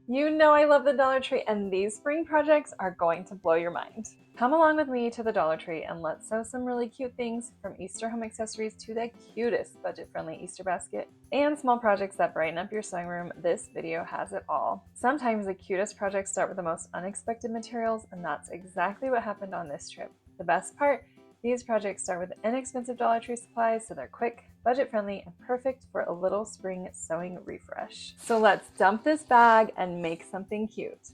You know I love the Dollar Tree, and these spring projects are going to blow your mind. Come along with me to the Dollar Tree and let's sew some really cute things, from Easter home accessories to the cutest budget-friendly Easter basket and small projects that brighten up your sewing room. This video has it all. Sometimes the cutest projects start with the most unexpected materials, and that's exactly what happened on this trip. The best part? These projects start with inexpensive Dollar Tree supplies, so they're quick, budget-friendly, and perfect for a little spring sewing refresh. So let's dump this bag and make something cute.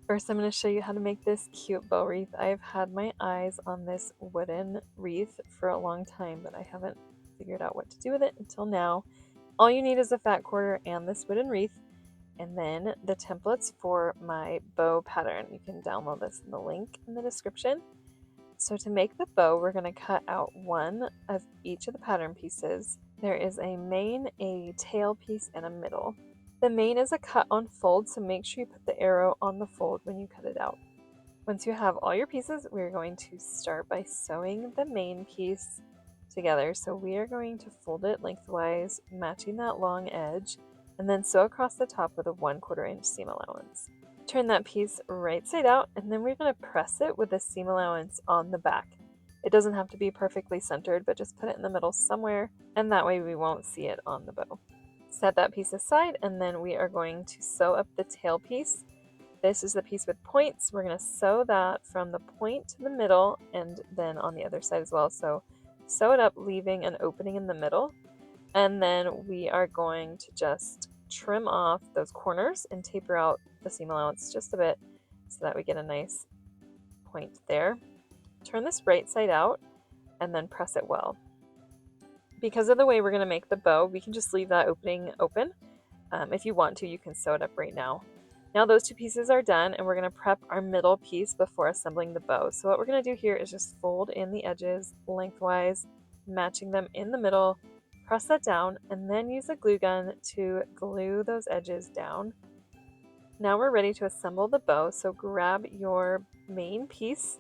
First, I'm going to show you how to make this cute bow wreath. I've had my eyes on this wooden wreath for a long time, but I haven't figured out what to do with it until now. All you need is a fat quarter and this wooden wreath, and then the templates for my bow pattern. You can download this in the link in the description. So to make the bow, we're going to cut out one of each of the pattern pieces. There is a main, a tail piece, and a middle. The main is a cut on fold, so make sure you put the arrow on the fold when you cut it out. Once you have all your pieces, we're going to start by sewing the main piece together. So we are going to fold it lengthwise, matching that long edge, and then sew across the top with a 1/4 inch seam allowance. Turn that piece right side out, and then we're going to press it with the seam allowance on the back. It doesn't have to be perfectly centered, but just put it in the middle somewhere, and that way we won't see it on the bow. Set that piece aside, and then we are going to sew up the tail piece. This is the piece with points. We're going to sew that from the point to the middle, and then on the other side as well. So sew it up, leaving an opening in the middle, and then we are going to just trim off those corners and taper out the seam allowance just a bit so that we get a nice point there. Turn this right side out and then press it well. Because of the way we're going to make the bow, we can just leave that opening open. If you want to, you can sew it up right now. Now those two pieces are done, and we're going to prep our middle piece before assembling the bow. So what we're going to do here is just fold in the edges lengthwise, matching them in the middle, press that down, and then use a glue gun to glue those edges down. Now we're ready to assemble the bow, so grab your main piece,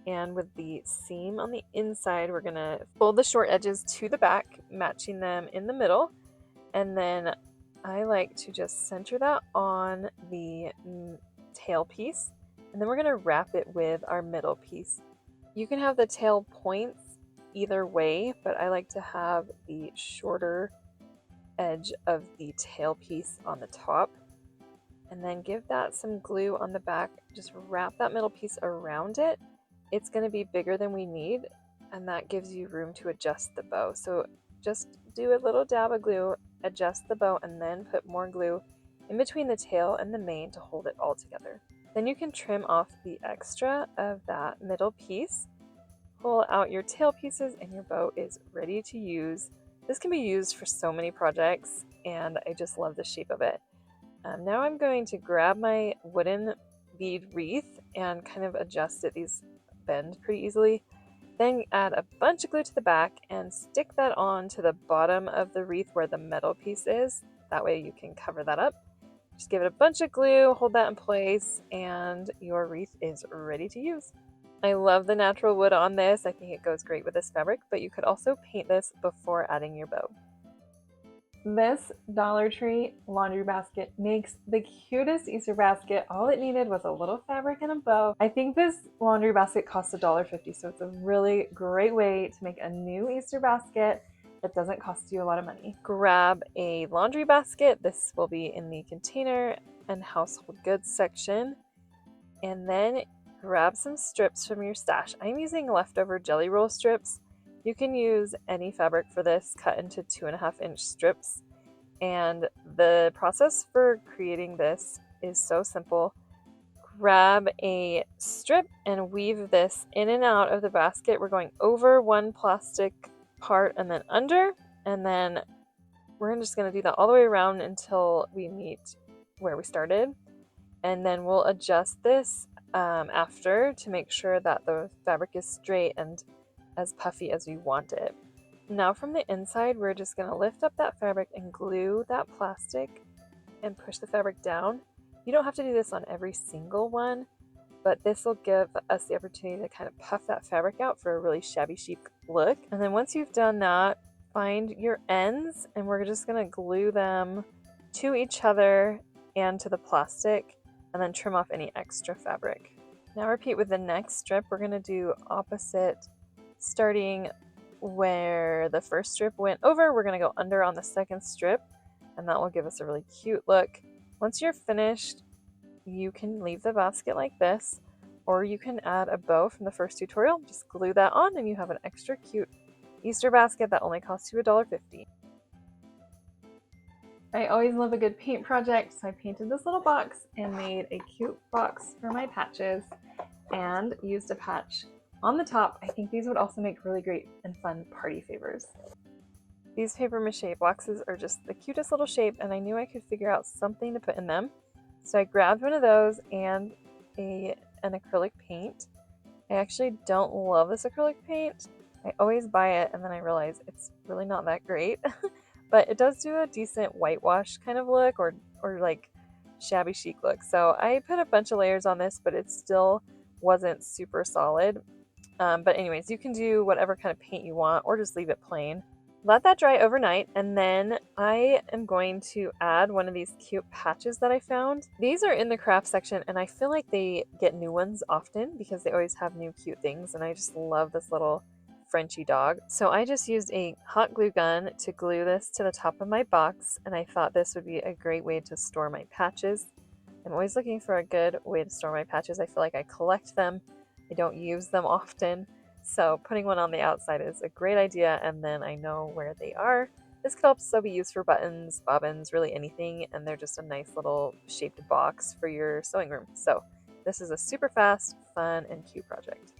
and with the seam on the inside, we're going to fold the short edges to the back, matching them in the middle, and then I like to just center that on the tail piece, and then we're going to wrap it with our middle piece. You can have the tail points either way, but I like to have the shorter edge of the tail piece on the top, and then give that some glue on the back. Just wrap that middle piece around it. It's going to be bigger than we need, and that gives you room to adjust the bow. So just do a little dab of glue, adjust the bow, and then put more glue in between the tail and the mane to hold it all together. Then you can trim off the extra of that middle piece, pull out your tail pieces, and your bow is ready to use. This can be used for so many projects, and I just love the shape of it. Now I'm going to grab my wooden bead wreath and kind of adjust it. These bend pretty easily. Then add a bunch of glue to the back and stick that on to the bottom of the wreath where the metal piece is. That way you can cover that up. Just give it a bunch of glue, hold that in place, and your wreath is ready to use. I love the natural wood on this. I think it goes great with this fabric, but you could also paint this before adding your bow. This Dollar Tree laundry basket makes the cutest Easter basket. All it needed was a little fabric and a bow. I think this laundry basket costs $1.50, so it's a really great way to make a new Easter basket that doesn't cost you a lot of money. Grab a laundry basket. This will be in the container and household goods section. And then grab some strips from your stash. I'm using leftover jelly roll strips. You can use any fabric for this, cut into 2.5 inch strips. And the process for creating this is so simple. Grab a strip and weave this in and out of the basket. We're going over one plastic part and then under, and then we're just going to do that all the way around until we meet where we started. And then we'll adjust this after to make sure that the fabric is straight and as puffy as we want it. Now from the inside, we're just going to lift up that fabric and glue that plastic and push the fabric down. You don't have to do this on every single one, but this will give us the opportunity to kind of puff that fabric out for a really shabby chic look. And then once you've done that, find your ends, and we're just going to glue them to each other and to the plastic, and then trim off any extra fabric. Now repeat with the next strip. We're going to do opposite, starting where the first strip went over. We're going to go under on the second strip, and that will give us a really cute look. Once you're finished, you can leave the basket like this, or you can add a bow from the first tutorial. Just glue that on and you have an extra cute Easter basket that only costs you $1.50. I always love a good paint project, so I painted this little box and made a cute box for my patches and used a patch on the top. I think these would also make really great and fun party favors. These paper mache boxes are just the cutest little shape, and I knew I could figure out something to put in them. So I grabbed one of those and an acrylic paint. I actually don't love this acrylic paint. I always buy it and then I realize it's really not that great. But it does do a decent whitewash kind of look, or like shabby chic look. So I put a bunch of layers on this, but it still wasn't super solid. But anyways, you can do whatever kind of paint you want or just leave it plain. Let that dry overnight, and then I am going to add one of these cute patches that I found. These are in the craft section, and I feel like they get new ones often because they always have new cute things, and I just love this little Frenchy dog. So I just used a hot glue gun to glue this to the top of my box, and I thought this would be a great way to store my patches. I'm always looking for a good way to store my patches. I feel like I collect them. I don't use them often. So putting one on the outside is a great idea, and then I know where they are. This could also be used for buttons, bobbins, really anything, and they're just a nice little shaped box for your sewing room. So this is a super fast, fun, and cute project.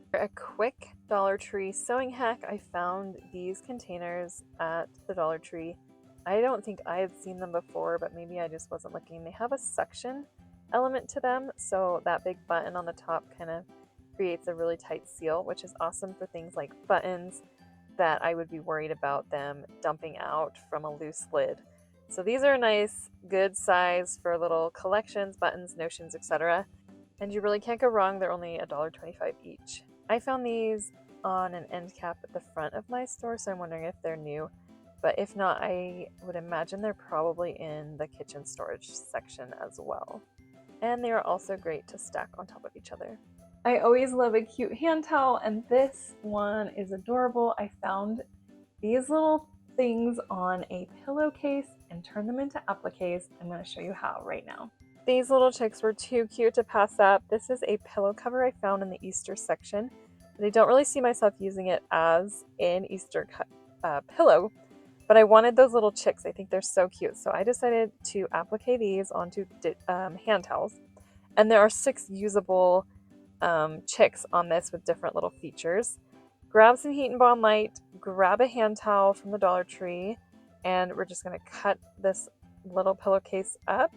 For a quick Dollar Tree sewing hack, I found these containers at the Dollar Tree. I don't think I had seen them before, but maybe I just wasn't looking. They have a suction element to them, so that big button on the top kind of creates a really tight seal, which is awesome for things like buttons that I would be worried about them dumping out from a loose lid. So these are a nice, good size for little collections, buttons, notions, etc. And you really can't go wrong. They're only $1.25 each. I found these on an end cap at the front of my store, so I'm wondering if they're new. But if not, I would imagine they're probably in the kitchen storage section as well. And they are also great to stack on top of each other. I always love a cute hand towel, and this one is adorable. I found these little things on a pillowcase and turned them into appliques. I'm going to show you how right now. These little chicks were too cute to pass up. This is a pillow cover I found in the Easter section, but I don't really see myself using it as an Easter pillow, but I wanted those little chicks. I think they're so cute, so I decided to applique these onto hand towels, and there are 6 usable chicks on this with different little features. Grab some Heat and Bond Light, grab a hand towel from the Dollar Tree, and we're just going to cut this little pillowcase up,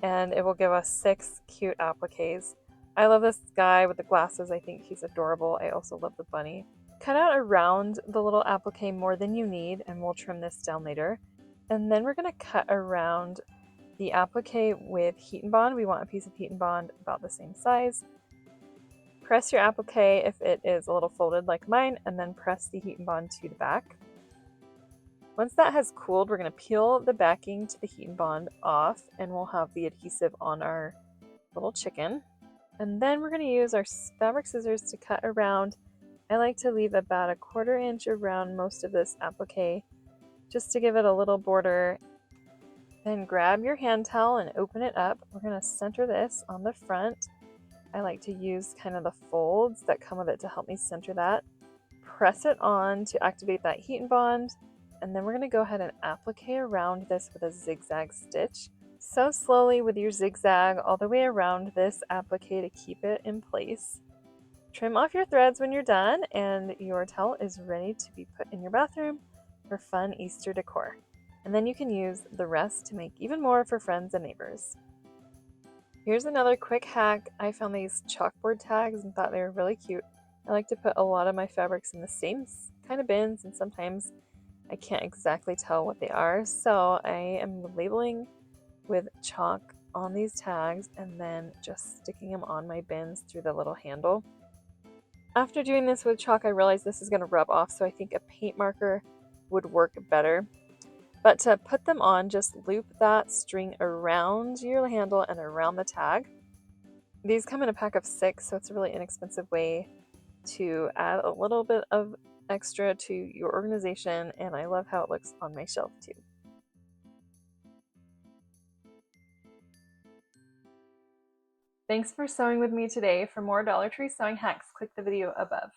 and it will give us 6 cute appliques. I love this guy with the glasses. I think he's adorable. I also love the bunny. Cut out around the little applique more than you need, and we'll trim this down later. And then we're going to cut around the applique with Heat and Bond. We want a piece of Heat and Bond about the same size. Press your applique if it is a little folded like mine, and then press the Heat and Bond to the back. Once that has cooled, we're going to peel the backing to the Heat and Bond off, and we'll have the adhesive on our little chicken. And then we're going to use our fabric scissors to cut around. I like to leave about a 1/4 inch around most of this applique just to give it a little border. Then grab your hand towel and open it up. We're going to center this on the front. I like to use kind of the folds that come with it to help me center that. Press it on to activate that Heat and Bond, and then we're going to go ahead and applique around this with a zigzag stitch. Sew slowly with your zigzag all the way around this applique to keep it in place. Trim off your threads when you're done, and your towel is ready to be put in your bathroom for fun Easter decor. And then you can use the rest to make even more for friends and neighbors. Here's another quick hack. I found these chalkboard tags and thought they were really cute. I like to put a lot of my fabrics in the same kind of bins, and sometimes I can't exactly tell what they are. So I am labeling with chalk on these tags and then just sticking them on my bins through the little handle. After doing this with chalk, I realized this is going to rub off, so I think a paint marker would work better. But to put them on, just loop that string around your handle and around the tag. These come in a pack of 6, so it's a really inexpensive way to add a little bit of extra to your organization, and I love how it looks on my shelf too. Thanks for sewing with me today. For more Dollar Tree sewing hacks, click the video above.